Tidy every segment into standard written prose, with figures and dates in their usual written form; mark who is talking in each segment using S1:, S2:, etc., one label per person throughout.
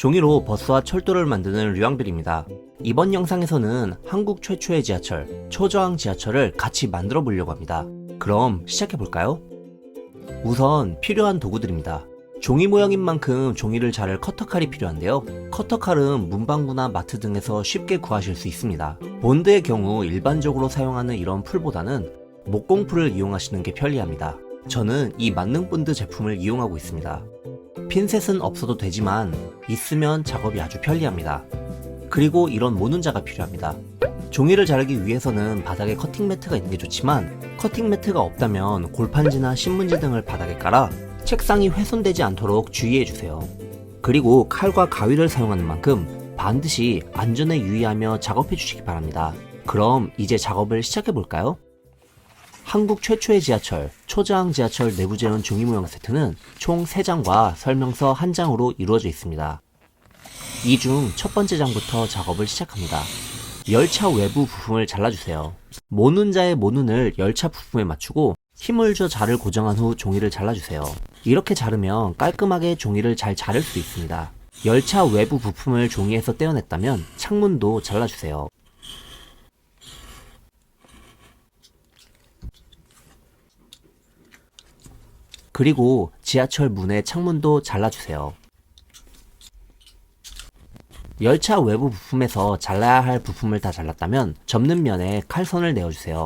S1: 종이로 버스와 철도를 만드는 류왕별입니다. 이번 영상에서는 한국 최초의 지하철, 초저항 지하철을 같이 만들어 보려고 합니다. 그럼 시작해 볼까요? 우선 필요한 도구들입니다. 종이 모양인 만큼 종이를 자를 커터칼이 필요한데요. 커터칼은 문방구나 마트 등에서 쉽게 구하실 수 있습니다. 본드의 경우 일반적으로 사용하는 이런 풀보다는 목공풀을 이용하시는 게 편리합니다. 저는 이 만능 본드 제품을 이용하고 있습니다. 핀셋은 없어도 되지만 있으면 작업이 아주 편리합니다. 그리고 이런 모눈자가 필요합니다. 종이를 자르기 위해서는 바닥에 커팅 매트가 있는 게 좋지만 커팅 매트가 없다면 골판지나 신문지 등을 바닥에 깔아 책상이 훼손되지 않도록 주의해주세요. 그리고 칼과 가위를 사용하는 만큼 반드시 안전에 유의하며 작업해 주시기 바랍니다. 그럼 이제 작업을 시작해 볼까요? 한국 최초의 지하철, 초저항 지하철 내부 재현 종이 모양 세트는 총 3장과 설명서 1장으로 이루어져 있습니다. 이 중 첫 번째 장부터 작업을 시작합니다. 열차 외부 부품을 잘라주세요. 모눈자의 모눈을 열차 부품에 맞추고 힘을 줘 자를 고정한 후 종이를 잘라주세요. 이렇게 자르면 깔끔하게 종이를 잘 자를 수 있습니다. 열차 외부 부품을 종이에서 떼어냈다면 창문도 잘라주세요. 그리고 지하철 문의 창문도 잘라주세요. 열차 외부 부품에서 잘라야 할 부품을 다 잘랐다면 접는 면에 칼선을 내어주세요.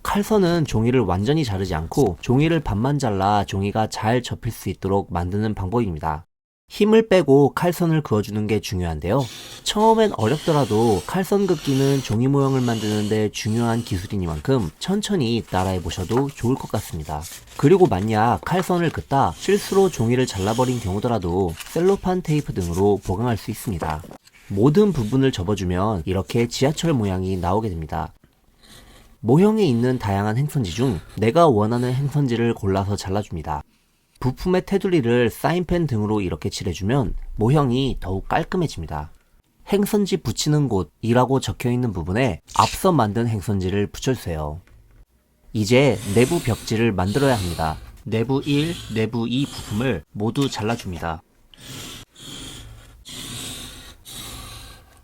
S1: 칼선은 종이를 완전히 자르지 않고 종이를 반만 잘라 종이가 잘 접힐 수 있도록 만드는 방법입니다. 힘을 빼고 칼선을 그어주는 게 중요한데요. 처음엔 어렵더라도 칼선 긋기는 종이 모양을 만드는데 중요한 기술이니만큼 천천히 따라해 보셔도 좋을 것 같습니다. 그리고 만약 칼선을 긋다 실수로 종이를 잘라버린 경우더라도 셀로판 테이프 등으로 보강할 수 있습니다. 모든 부분을 접어주면 이렇게 지하철 모양이 나오게 됩니다. 모형에 있는 다양한 행선지 중 내가 원하는 행선지를 골라서 잘라줍니다. 부품의 테두리를 사인펜 등으로 이렇게 칠해주면 모형이 더욱 깔끔해집니다. 행선지 붙이는 곳이라고 적혀있는 부분에 앞서 만든 행선지를 붙여주세요. 이제 내부 벽지를 만들어야 합니다. 내부 1, 내부 2 부품을 모두 잘라줍니다.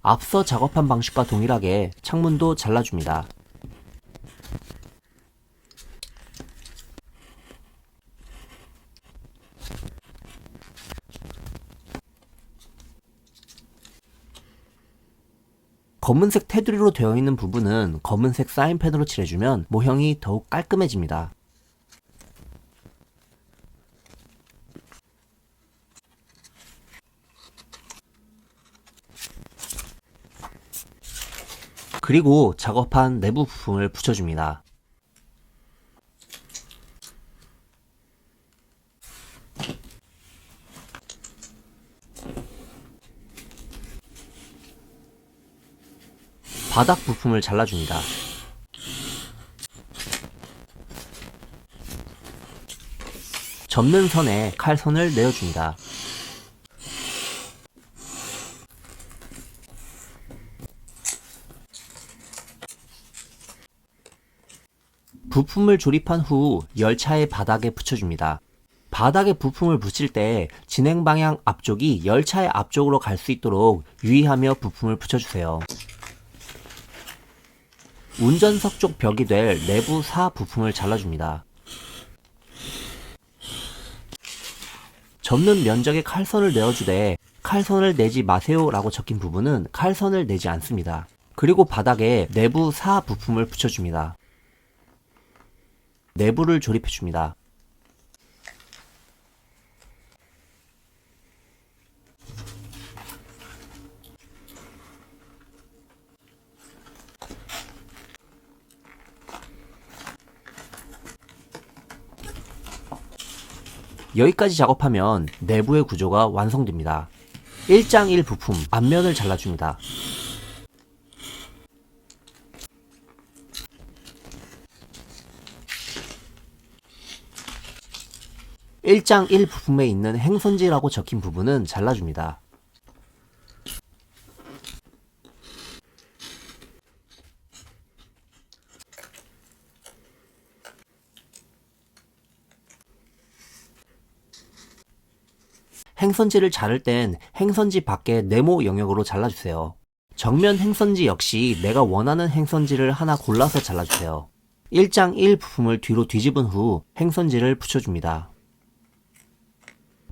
S1: 앞서 작업한 방식과 동일하게 창문도 잘라줍니다. 검은색 테두리로 되어 있는 부분은 검은색 사인펜으로 칠해주면 모형이 더욱 깔끔해집니다. 그리고 작업한 내부 부품을 붙여줍니다. 바닥 부품을 잘라줍니다. 접는 선에 칼선을 내어줍니다. 부품을 조립한 후 열차의 바닥에 붙여줍니다. 바닥에 부품을 붙일 때 진행 방향 앞쪽이 열차의 앞쪽으로 갈 수 있도록 유의하며 부품을 붙여주세요. 운전석 쪽 벽이 될 내부 4 부품을 잘라줍니다. 접는 면적에 칼선을 내어주되 칼선을 내지 마세요 라고 적힌 부분은 칼선을 내지 않습니다. 그리고 바닥에 내부 4 부품을 붙여줍니다. 내부를 조립해줍니다. 여기까지 작업하면 내부의 구조가 완성됩니다. 1장 1 부품 앞면을 잘라줍니다. (1장 1) 부품에 있는 행선지라고 적힌 부분은 잘라줍니다. 행선지를 자를 땐 행선지 밖에 네모 영역으로 잘라주세요. 정면 행선지 역시 내가 원하는 행선지를 하나 골라서 잘라주세요. 1장 1 부품을 뒤로 뒤집은 후 행선지를 붙여줍니다.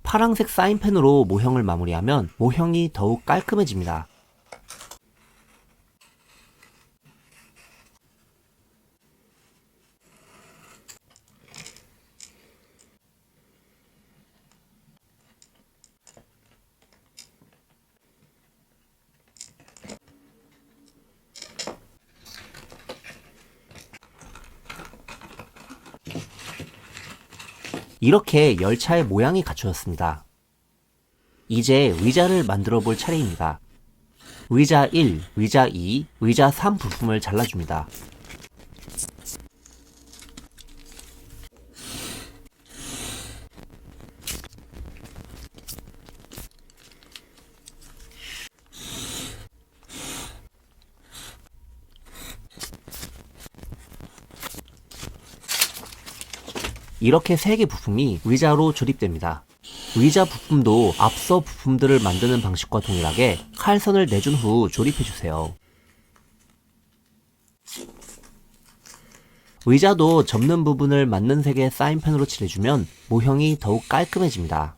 S1: 파란색 사인펜으로 모형을 마무리하면 모형이 더욱 깔끔해집니다. 이렇게 열차의 모양이 갖춰졌습니다. 이제 의자를 만들어 볼 차례입니다. 의자 1, 의자 2, 의자 3 부품을 잘라줍니다. 이렇게 3개 부품이 의자로 조립됩니다. 의자 부품도 앞서 부품들을 만드는 방식과 동일하게 칼선을 내준 후 조립해주세요. 의자도 접는 부분을 맞는 색의 사인펜으로 칠해주면 모형이 더욱 깔끔해집니다.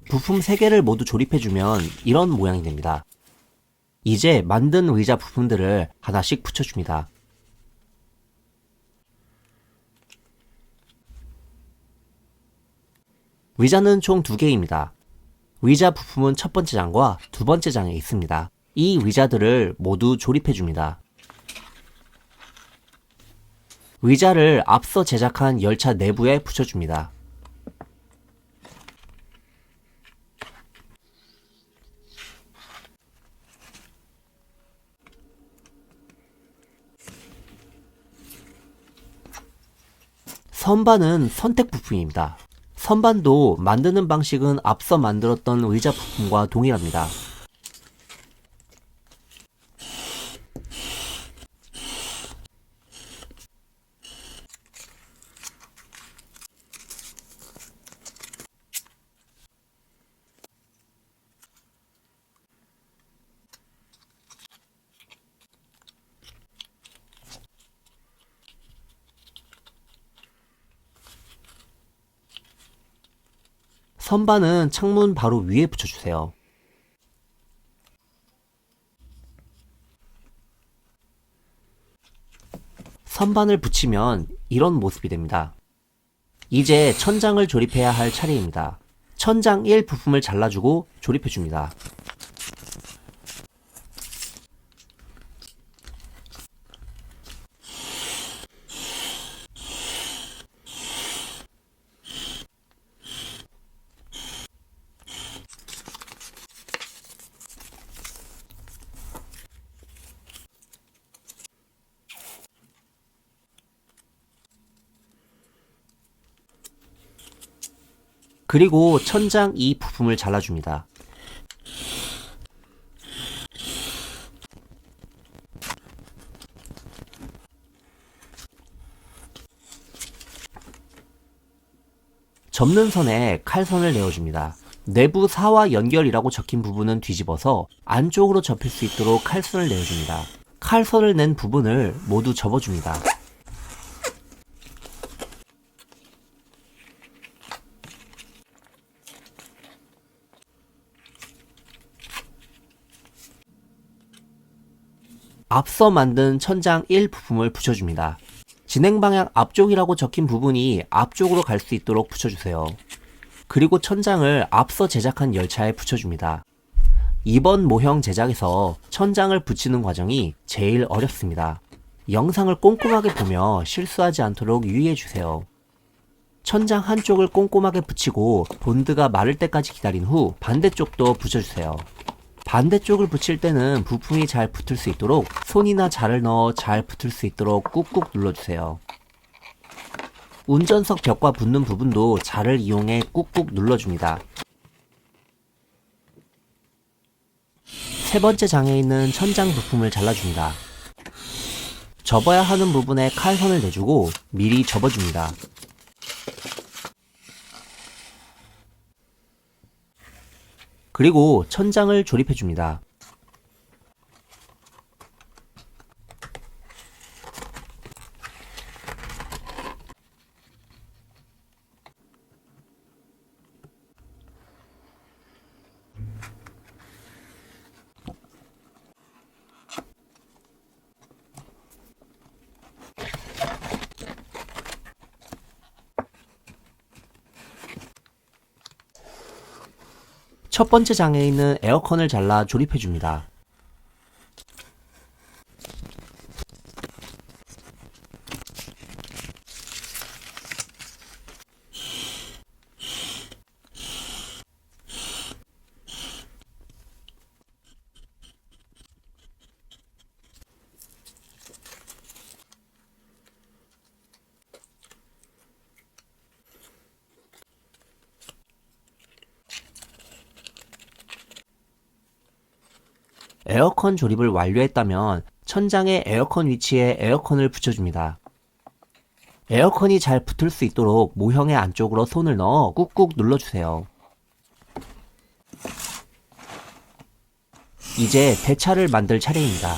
S1: 부품 3개를 모두 조립해주면 이런 모양이 됩니다. 이제 만든 의자 부품들을 하나씩 붙여줍니다. 의자는 총 2개입니다. 의자 부품은 첫 번째 장과 두 번째 장에 있습니다. 이 의자들을 모두 조립해줍니다. 의자를 앞서 제작한 열차 내부에 붙여줍니다. 선반은 선택 부품입니다. 선반도 만드는 방식은 앞서 만들었던 의자 부품과 동일합니다. 선반은 창문 바로 위에 붙여주세요. 선반을 붙이면 이런 모습이 됩니다. 이제 천장을 조립해야 할 차례입니다. 천장 1 부품을 잘라주고 조립해줍니다. 그리고 천장 2 부품을 잘라줍니다. 접는 선에 칼선을 내어줍니다. 내부 사와 연결이라고 적힌 부분은 뒤집어서 안쪽으로 접힐 수 있도록 칼선을 내어줍니다. 칼선을 낸 부분을 모두 접어줍니다. 앞서 만든 천장 1 부품을 붙여줍니다. 진행 방향 앞쪽이라고 적힌 부분이 앞쪽으로 갈 수 있도록 붙여주세요. 그리고 천장을 앞서 제작한 열차에 붙여줍니다. 이번 모형 제작에서 천장을 붙이는 과정이 제일 어렵습니다. 영상을 꼼꼼하게 보며 실수하지 않도록 유의해주세요. 천장 한쪽을 꼼꼼하게 붙이고 본드가 마를 때까지 기다린 후 반대쪽도 붙여주세요. 반대쪽을 붙일 때는 부품이 잘 붙을 수 있도록 손이나 자를 넣어 잘 붙을 수 있도록 꾹꾹 눌러주세요. 운전석 벽과 붙는 부분도 자를 이용해 꾹꾹 눌러줍니다. 세 번째 장에 있는 천장 부품을 잘라줍니다. 접어야 하는 부분에 칼선을 내주고 미리 접어줍니다. 그리고 천장을 조립해줍니다. 첫 번째 장에 있는 에어컨을 잘라 조립해줍니다. 에어컨 조립을 완료했다면 천장의 에어컨 위치에 에어컨을 붙여줍니다. 에어컨이 잘 붙을 수 있도록 모형의 안쪽으로 손을 넣어 꾹꾹 눌러주세요. 이제 대차를 만들 차례입니다.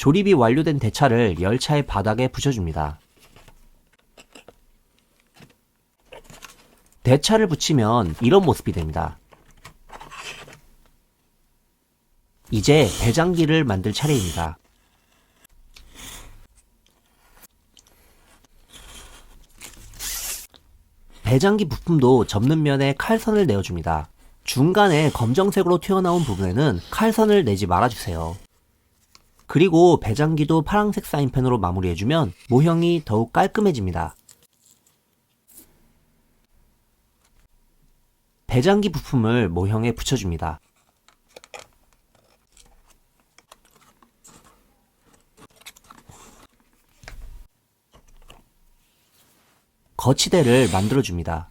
S1: 조립이 완료된 대차를 열차의 바닥에 붙여줍니다. 대차를 붙이면 이런 모습이 됩니다. 이제 배장기를 만들 차례입니다. 배장기 부품도 접는 면에 칼선을 내어줍니다. 중간에 검정색으로 튀어나온 부분에는 칼선을 내지 말아주세요. 그리고 배장기도 파란색 사인펜으로 마무리해주면 모형이 더욱 깔끔해집니다. 배장기 부품을 모형에 붙여줍니다. 거치대를 만들어줍니다.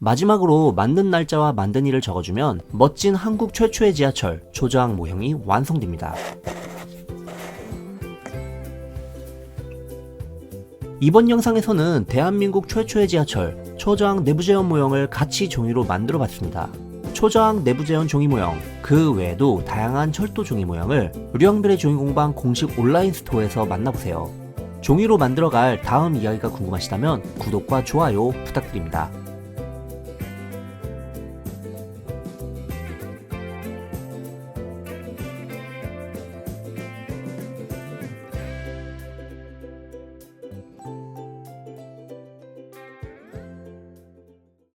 S1: 마지막으로 만든 날짜와 만든 일을 적어주면 멋진 한국 최초의 지하철 초저항 모형이 완성됩니다. 이번 영상에서는 대한민국 최초의 지하철 초저항 내부재현 모형을 같이 종이로 만들어 봤습니다. 초저항 내부재현 종이 모형, 그 외에도 다양한 철도 종이 모형을 류앙별의 종이공방 공식 온라인 스토어에서 만나보세요. 종이로 만들어갈 다음 이야기가 궁금하시다면 구독과 좋아요 부탁드립니다.